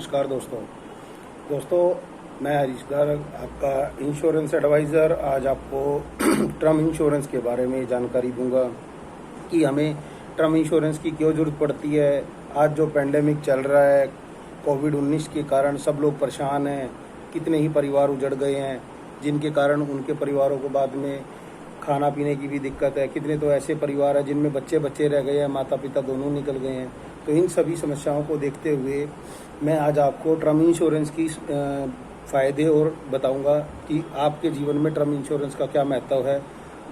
नमस्कार दोस्तों मैं हरीश गर्ग आपका इंश्योरेंस एडवाइज़र आज आपको टर्म इंश्योरेंस के बारे में जानकारी दूंगा कि हमें टर्म इंश्योरेंस की क्यों ज़रूरत पड़ती है। आज जो पेंडेमिक चल रहा है कोविड-19 के कारण सब लोग परेशान हैं, कितने ही परिवार उजड़ गए हैं जिनके कारण उनके परिवारों को बाद में खाना पीने की भी दिक्कत है। कितने तो ऐसे परिवार हैं जिनमें बच्चे रह गए हैं, माता पिता दोनों निकल गए हैं। तो इन सभी समस्याओं को देखते हुए मैं आज आपको टर्म इंश्योरेंस की फ़ायदे और बताऊंगा कि आपके जीवन में टर्म इंश्योरेंस का क्या महत्व है।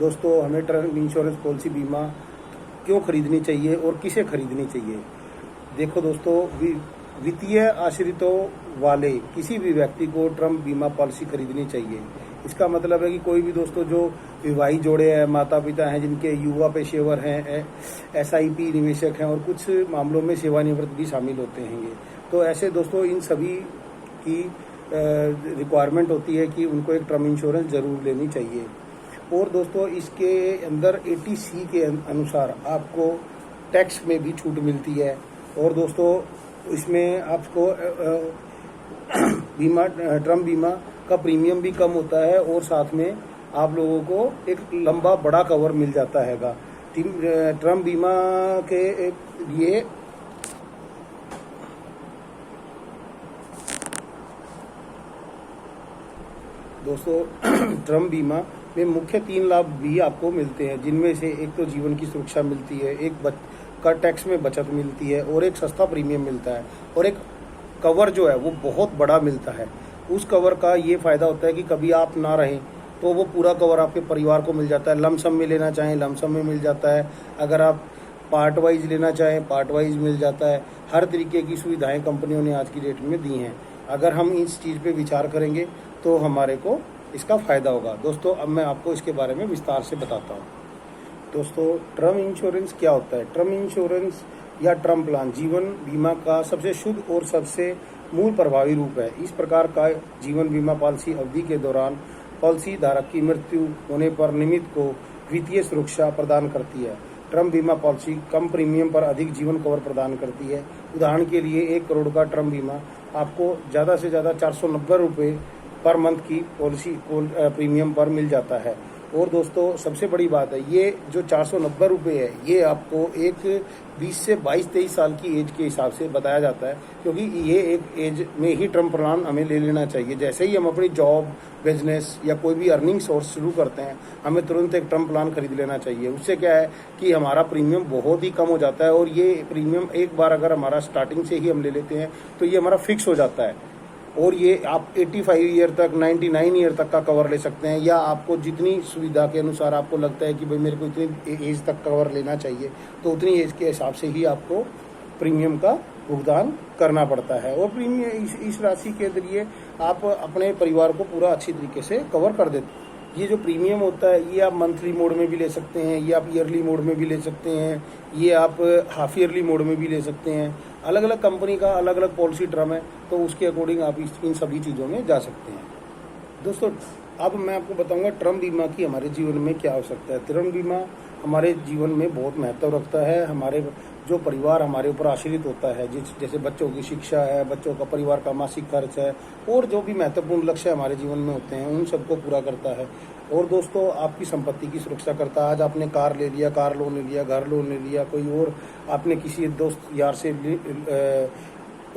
दोस्तों, हमें टर्म इंश्योरेंस पॉलिसी बीमा क्यों खरीदनी चाहिए और किसे खरीदनी चाहिए। देखो दोस्तों, वित्तीय आश्रितों वाले किसी भी व्यक्ति को टर्म बीमा पॉलिसी खरीदनी चाहिए। इसका मतलब है कि कोई भी दोस्तों जो विवाहित जोड़े हैं, माता पिता हैं, जिनके युवा पेशेवर हैं, SIP निवेशक हैं और कुछ मामलों में सेवानिवृत्त भी शामिल होते हैं। तो ऐसे दोस्तों इन सभी की रिक्वायरमेंट होती है कि उनको एक टर्म इंश्योरेंस जरूर लेनी चाहिए। और दोस्तों इसके अंदर 80C के अनुसार आपको टैक्स में भी छूट मिलती है। और दोस्तों इसमें आपको टर्म बीमा का प्रीमियम भी कम होता है और साथ में आप लोगों को एक लंबा बड़ा कवर मिल जाता हैगा। टर्म बीमा के लिए दोस्तों टर्म बीमा में मुख्य 3 लाभ भी आपको मिलते हैं, जिनमें से एक तो जीवन की सुरक्षा मिलती है, एक का टैक्स में बचत मिलती है और एक सस्ता प्रीमियम मिलता है और एक कवर जो है वो बहुत बड़ा मिलता है। उस कवर का ये फ़ायदा होता है कि कभी आप ना रहें तो वो पूरा कवर आपके परिवार को मिल जाता है। लमसम में लेना चाहें लमसम में मिल जाता है, अगर आप पार्ट वाइज लेना चाहें पार्ट वाइज मिल जाता है। हर तरीके की सुविधाएं कंपनियों ने आज की डेट में दी हैं। अगर हम इस चीज़ पे विचार करेंगे तो हमारे को इसका फ़ायदा होगा। दोस्तों अब मैं आपको इसके बारे में विस्तार से बताता हूँ। दोस्तों टर्म इंश्योरेंस क्या होता है। टर्म इंश्योरेंस या टर्म प्लान जीवन बीमा का सबसे शुद्ध और सबसे मूल प्रभावी रूप है। इस प्रकार का जीवन बीमा पॉलिसी अवधि के दौरान पॉलिसी धारक की मृत्यु होने पर निमित्त को वित्तीय सुरक्षा प्रदान करती है। टर्म बीमा पॉलिसी कम प्रीमियम पर अधिक जीवन कवर प्रदान करती है। उदाहरण के लिए 1 करोड़ का टर्म बीमा आपको ज़्यादा से ज़्यादा 490 रुपये पर मंथ की पॉलिसी प्रीमियम पर मिल जाता है। और दोस्तों सबसे बड़ी बात है, ये जो 490 रुपये है ये आपको एक 20 से 22-23 साल की एज के हिसाब से बताया जाता है, क्योंकि ये एक एज में ही टर्म प्लान हमें ले लेना चाहिए। जैसे ही हम अपनी जॉब, बिजनेस या कोई भी अर्निंग सोर्स शुरू करते हैं हमें तुरंत एक टर्म प्लान खरीद लेना चाहिए। उससे क्या है कि हमारा प्रीमियम बहुत ही कम हो जाता है और ये प्रीमियम एक बार अगर हमारा स्टार्टिंग से ही हम ले लेते हैं तो ये हमारा फिक्स हो जाता है। और ये आप 85 ईयर तक, 99 ईयर तक का कवर ले सकते हैं, या आपको जितनी सुविधा के अनुसार आपको लगता है कि भाई मेरे को इतनी एज तक कवर लेना चाहिए तो उतनी एज के हिसाब से ही आपको प्रीमियम का भुगतान करना पड़ता है। और प्रीमियम इस राशि के जरिए आप अपने परिवार को पूरा अच्छी तरीके से कवर कर देते हैं। ये जो प्रीमियम होता है ये आप मंथली मोड में भी ले सकते हैं, ये आप ईयरली मोड में भी ले सकते हैं, ये आप हाफ ईयरली मोड में भी ले सकते हैं। अलग अलग कंपनी का अलग अलग पॉलिसी टर्म है, तो उसके अकॉर्डिंग आप इन सभी चीज़ों में जा सकते हैं। दोस्तों अब मैं आपको बताऊंगा टर्म बीमा की हमारे जीवन में क्या आवश्यकता है। टर्म बीमा हमारे जीवन में बहुत महत्व रखता है। हमारे जो परिवार हमारे ऊपर आश्रित होता है, जैसे बच्चों की शिक्षा है, बच्चों का परिवार का मासिक खर्च है और जो भी महत्वपूर्ण लक्ष्य हमारे जीवन में होते हैं उन सबको पूरा करता है। और दोस्तों आपकी संपत्ति की सुरक्षा करता है। आज आपने कार ले लिया, कार लोन ले लिया, घर लोन ले लिया, कोई और आपने किसी दोस्त यार से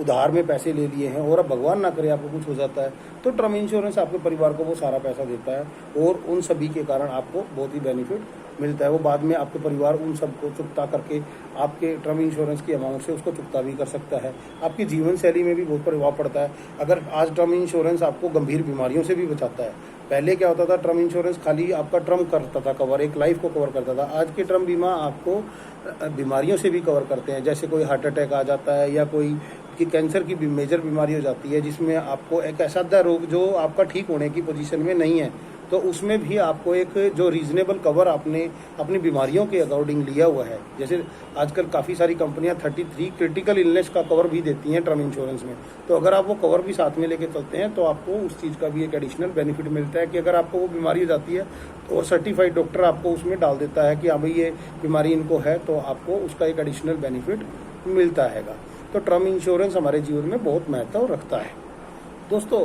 उधार में पैसे ले लिए हैं और अब भगवान ना करे आपको कुछ हो जाता है तो टर्म इंश्योरेंस आपके परिवार को वो सारा पैसा देता है और उन सभी के कारण आपको बहुत ही बेनिफिट मिलता है। वो बाद में आपके परिवार उन सबको चुकता करके आपके टर्म इंश्योरेंस की अमाउंट से उसको चुकता भी कर सकता है। आपकी जीवन शैली में भी बहुत प्रभाव पड़ता है। अगर आज टर्म इंश्योरेंस आपको गंभीर बीमारियों से भी बचाता है। पहले क्या होता था, टर्म इंश्योरेंस खाली आपका टर्म करता था कवर, एक लाइफ को कवर करता था। आज के टर्म बीमा आपको बीमारियों से भी कवर करते हैं, जैसे कोई हार्ट अटैक आ जाता है या कोई कि कैंसर की भी मेजर बीमारी हो जाती है जिसमें आपको एक ऐसा रोग जो आपका ठीक होने की पोजीशन में नहीं है, तो उसमें भी आपको एक जो रीजनेबल कवर आपने अपनी बीमारियों के अकॉर्डिंग लिया हुआ है। जैसे आजकल काफ़ी सारी कंपनियां 33 क्रिटिकल इलनेस का कवर भी देती हैं टर्म इंश्योरेंस में, तो अगर आप वो कवर भी साथ में लेके चलते हैं तो आपको उस चीज़ का भी एक एडिशनल बेनिफिट मिलता है कि अगर आपको वो बीमारी हो जाती है तो सर्टिफाइड डॉक्टर आपको उसमें डाल देता है कि हाँ भाई ये बीमारी इनको है, तो आपको उसका एक एडिशनल बेनिफिट मिलता हैगा। तो टर्म इंश्योरेंस हमारे जीवन में बहुत महत्व रखता है। दोस्तों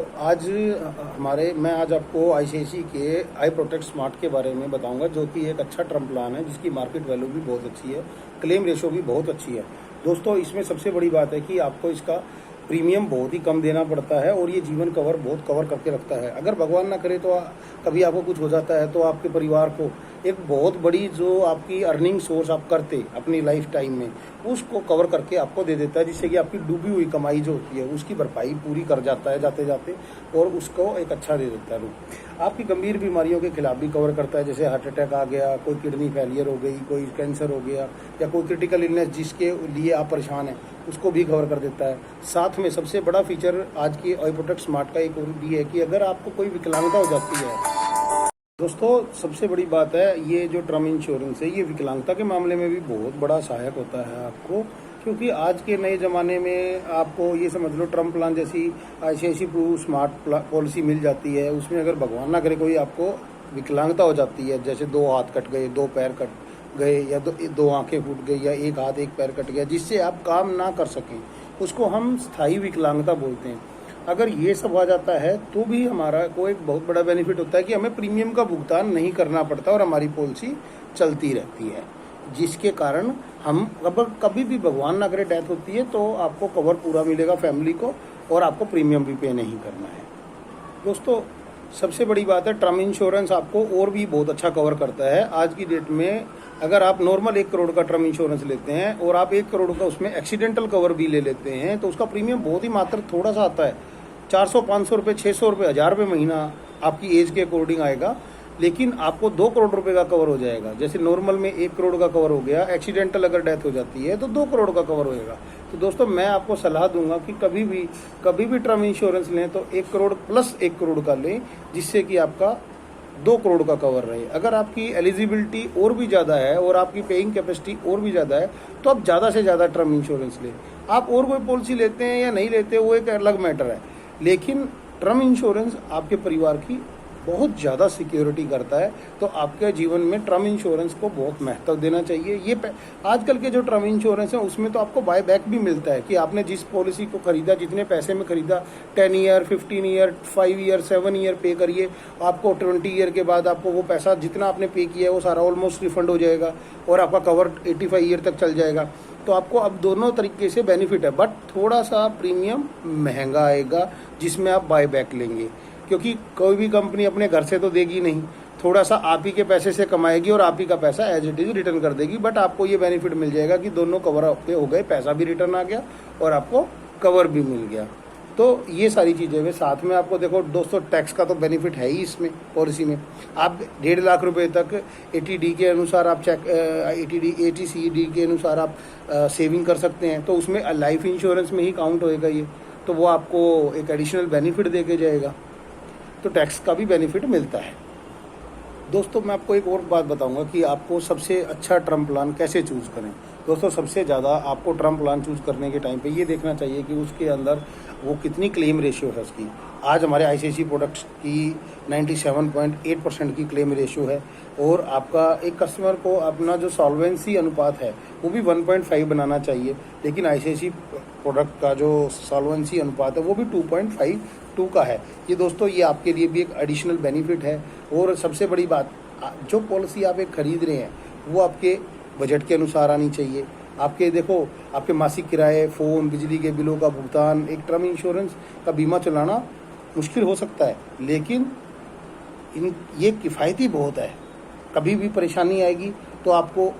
मैं आज आपको आईसीआईसीआई के आई प्रोटेक्ट स्मार्ट के बारे में बताऊंगा, जो कि एक अच्छा टर्म प्लान है जिसकी मार्केट वैल्यू भी बहुत अच्छी है, क्लेम रेशो भी बहुत अच्छी है। दोस्तों इसमें सबसे बड़ी बात है कि आपको इसका प्रीमियम बहुत ही कम देना पड़ता है और ये जीवन कवर बहुत कवर करके रखता है। अगर भगवान ना करे तो कभी आपको कुछ हो जाता है तो आपके परिवार को एक बहुत बड़ी जो आपकी अर्निंग सोर्स आप करते अपनी लाइफ टाइम में, उसको कवर करके आपको दे देता है, जिससे कि आपकी डूबी हुई कमाई जो होती है उसकी भरपाई पूरी कर जाता है जाते जाते, और उसको एक अच्छा दे देता है रूप। आपकी गंभीर बीमारियों के खिलाफ भी कवर करता है, जैसे हार्ट अटैक आ गया, कोई किडनी फेलियर हो गई, कोई कैंसर हो गया, या कोई क्रिटिकल इलनेस जिसके लिए आप परेशान हैं उसको भी कवर कर देता है। साथ में सबसे बड़ा फीचर आज की आई प्रोटेक्ट स्मार्ट का एक और भी है कि अगर आपको कोई विकलांगता हो जाती है, दोस्तों सबसे बड़ी बात है ये जो टर्म इंश्योरेंस है ये विकलांगता के मामले में भी बहुत बड़ा सहायक होता है आपको, क्योंकि आज के नए ज़माने में आपको ये समझ लो टर्म प्लान जैसी आईसीआईसीआई प्रू स्मार्ट पॉलिसी मिल जाती है, उसमें अगर भगवान ना करे कोई आपको विकलांगता हो जाती है, जैसे 2 हाथ कट गए, 2 पैर कट गए, या 2 आंखें फूट गई, या 1 हाथ 1 पैर कट गया, जिससे आप काम ना कर सकें, उसको हम स्थायी विकलांगता बोलते हैं। अगर ये सब आ जाता है तो भी हमारा को एक बहुत बड़ा बेनिफिट होता है कि हमें प्रीमियम का भुगतान नहीं करना पड़ता और हमारी पॉलिसी चलती रहती है, जिसके कारण हम अगर कभी भी भगवान ना करे डेथ होती है तो आपको कवर पूरा मिलेगा फैमिली को, और आपको प्रीमियम भी पे नहीं करना है। दोस्तों सबसे बड़ी बात है टर्म इंश्योरेंस आपको और भी बहुत अच्छा कवर करता है। आज की डेट में अगर आप नॉर्मल 1 करोड़ का टर्म इंश्योरेंस लेते हैं और आप 1 करोड़ का उसमें एक्सीडेंटल कवर भी ले लेते हैं तो उसका प्रीमियम बहुत ही मात्र थोड़ा सा आता है, 400-500 रुपये, 600 रुपये, 1000 रुपये महीना आपकी एज के अकॉर्डिंग आएगा, लेकिन आपको 2 करोड़ रुपए का कवर हो जाएगा। जैसे नॉर्मल में 1 करोड़ का कवर हो गया, एक्सीडेंटल अगर डेथ हो जाती है तो 2 करोड़ का कवर होएगा। तो दोस्तों मैं आपको सलाह दूंगा कि कभी भी टर्म इंश्योरेंस लें तो 1 करोड़ प्लस 1 करोड़ का लें, जिससे कि आपका 2 करोड़ का कवर रहे। अगर आपकी एलिजिबिलिटी और भी ज़्यादा है और आपकी पेइंग कैपेसिटी और भी ज़्यादा है तो आप ज़्यादा से ज़्यादा टर्म इंश्योरेंस लें। आप और कोई पॉलिसी लेते हैं या नहीं लेते वो एक अलग मैटर है, लेकिन टर्म इंश्योरेंस आपके परिवार की बहुत ज़्यादा सिक्योरिटी करता है, तो आपके जीवन में टर्म इंश्योरेंस को बहुत महत्व देना चाहिए। ये आजकल के जो टर्म इंश्योरेंस है उसमें तो आपको बाय बैक भी मिलता है कि आपने जिस पॉलिसी को खरीदा, जितने पैसे में खरीदा, 10 ईयर, 15 ईयर, 5 ईयर, 7 ईयर पे करिए, आपको 20 ईयर के बाद आपको वो पैसा जितना आपने पे किया है वो सारा ऑलमोस्ट रिफंड हो जाएगा और आपका कवर 85 ईयर तक चल जाएगा। तो आपको अब दोनों तरीके से बेनिफिट है, बट थोड़ा सा प्रीमियम महंगा आएगा जिसमें आप बाय बैक लेंगे, क्योंकि कोई भी कंपनी अपने घर से तो देगी नहीं, थोड़ा सा आप ही के पैसे से कमाएगी और आप ही का पैसा एज इट इज रिटर्न कर देगी। बट आपको ये बेनिफिट मिल जाएगा कि दोनों कवर आपके हो गए, पैसा भी रिटर्न आ गया और आपको कवर भी मिल गया। तो ये सारी चीज़ें वे साथ में आपको देखो दोस्तों, टैक्स का तो बेनिफिट है ही इसमें पॉलिसी में। आप 1.5 लाख रुपए तक ATD के अनुसार आप ATCD के अनुसार आप सेविंग कर सकते हैं, तो उसमें लाइफ इंश्योरेंस में ही काउंट होएगा ये, तो वो आपको एक एडिशनल बेनिफिट दे के जाएगा, तो टैक्स का भी बेनिफिट मिलता है। दोस्तों मैं आपको एक और बात बताऊंगा कि आपको सबसे अच्छा टर्म प्लान कैसे चूज़ करें। दोस्तों सबसे ज़्यादा आपको टर्म प्लान चूज़ करने के टाइम पे ये देखना चाहिए कि उसके अंदर वो कितनी क्लेम रेशियो है उसकी। आज हमारे आईसीआईसीआई प्रोडक्ट्स की 97.8% की क्लेम रेशियो है, और आपका एक कस्टमर को अपना जो सॉल्वेंसी अनुपात है वो भी 1.5 बनाना चाहिए, लेकिन आईसीआईसीआई प्रोडक्ट का जो सॉल्वेंसी अनुपात है वो भी 2.52 का है। ये दोस्तों ये आपके लिए भी एक एडिशनल बेनिफिट है। और सबसे बड़ी बात, जो पॉलिसी आप एक खरीद रहे हैं वो आपके बजट के अनुसार आनी चाहिए। आपके देखो, आपके मासिक किराए, फ़ोन, बिजली के बिलों का भुगतान, एक टर्म इंश्योरेंस का बीमा चलाना मुश्किल हो सकता है, लेकिन ये किफ़ायती बहुत है। कभी भी परेशानी आएगी तो आपको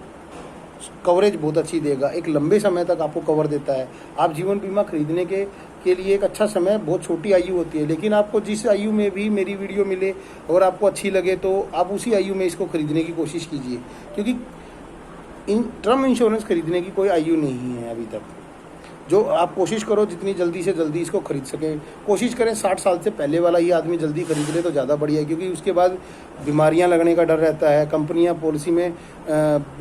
कवरेज बहुत अच्छी देगा, एक लंबे समय तक आपको कवर देता है। आप जीवन बीमा खरीदने के लिए एक अच्छा समय, बहुत छोटी आयु होती है, लेकिन आपको जिस आयु में भी मेरी वीडियो मिले और आपको अच्छी लगे तो आप उसी आयु में इसको खरीदने की कोशिश कीजिए, क्योंकि टर्म इंश्योरेंस खरीदने की कोई आयु नहीं है अभी तक। जो आप कोशिश करो जितनी जल्दी से जल्दी इसको खरीद सकें, कोशिश करें 60 साल से पहले वाला ही आदमी जल्दी खरीद ले तो ज़्यादा बढ़िया है, क्योंकि उसके बाद बीमारियां लगने का डर रहता है। कंपनियां पॉलिसी में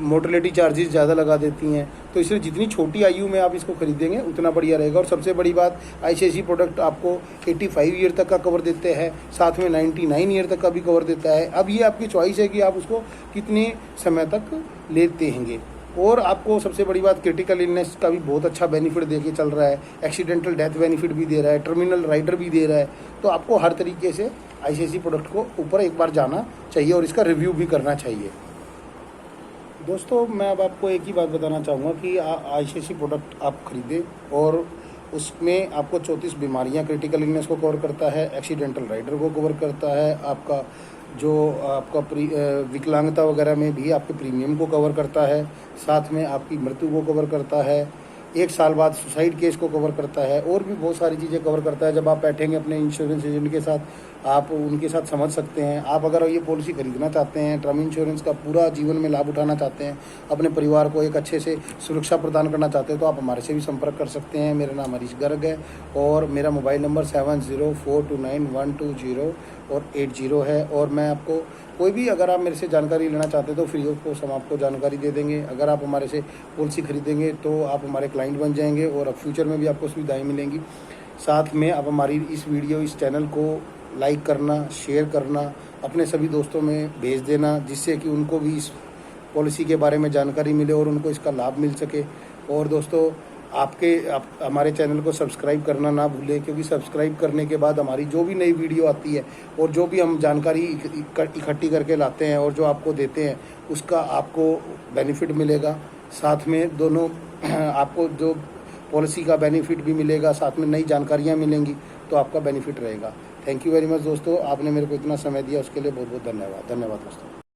मोर्टेलिटी चार्जेस ज़्यादा लगा देती हैं, तो इसलिए जितनी छोटी आयु में आप इसको खरीदेंगे उतना बढ़िया रहेगा। और सबसे बड़ी बात, आईसीआईसीआई प्रोडक्ट आपको 85 ईयर तक का कवर देते हैं, साथ में 99 ईयर तक का भी कवर देता है। अब ये आपकी चॉइस है कि आप उसको कितने समय तक लेते हैंगे। और आपको सबसे बड़ी बात, क्रिटिकल इलनेस का भी बहुत अच्छा बेनिफिट दे के चल रहा है, एक्सीडेंटल डेथ बेनिफिट भी दे रहा है, टर्मिनल राइडर भी दे रहा है। तो आपको हर तरीके से आईसीआईसीआई प्रोडक्ट को ऊपर एक बार जाना चाहिए और इसका रिव्यू भी करना चाहिए। दोस्तों, मैं अब आपको एक ही बात बताना चाहूँगा कि आईसीआईसीआई प्रोडक्ट आप खरीदें और उसमें आपको 34 बीमारियां, क्रिटिकल इलनेस को कवर करता है, एक्सीडेंटल राइडर को कवर करता है, आपका जो आपका विकलांगता वगैरह में भी आपके प्रीमियम को कवर करता है, साथ में आपकी मृत्यु को कवर करता है, 1 साल बाद सुसाइड केस को कवर करता है, और भी बहुत सारी चीज़ें कवर करता है। जब आप बैठेंगे अपने इंश्योरेंस एजेंट के साथ, आप उनके साथ समझ सकते हैं। आप अगर ये पॉलिसी खरीदना चाहते हैं, टर्म इंश्योरेंस का पूरा जीवन में लाभ उठाना चाहते हैं, अपने परिवार को एक अच्छे से सुरक्षा प्रदान करना चाहते हैं, तो आप हमारे से भी संपर्क कर सकते हैं। मेरा नाम हरीश गर्ग है और मेरा मोबाइल नंबर 70429120 और 80 है। और मैं आपको कोई भी, अगर आप मेरे से जानकारी लेना चाहते हैं तो फ्री ऑफ कॉस्ट हम आपको जानकारी दे देंगे। अगर आप हमारे से पॉलिसी खरीदेंगे तो आप हमारे क्लाइंट बन जाएंगे और अब फ्यूचर में भी आपको सुविधाएं मिलेंगी। साथ में आप हमारी इस चैनल को लाइक करना, शेयर करना, अपने सभी दोस्तों में भेज देना, जिससे कि उनको भी इस पॉलिसी के बारे में जानकारी मिले और उनको इसका लाभ मिल सके। और दोस्तों, हमारे चैनल को सब्सक्राइब करना ना भूलें, क्योंकि सब्सक्राइब करने के बाद हमारी जो भी नई वीडियो आती है और जो भी हम जानकारी इकट्ठी करके लाते हैं और जो आपको देते हैं, उसका आपको बेनिफिट मिलेगा। साथ में दोनों आपको जो पॉलिसी का बेनिफिट भी मिलेगा, साथ में नई जानकारियाँ मिलेंगी, तो आपका बेनिफिट रहेगा। थैंक यू वेरी मच दोस्तों, आपने मेरे को इतना समय दिया उसके लिए बहुत बहुत धन्यवाद। धन्यवाद दोस्तों।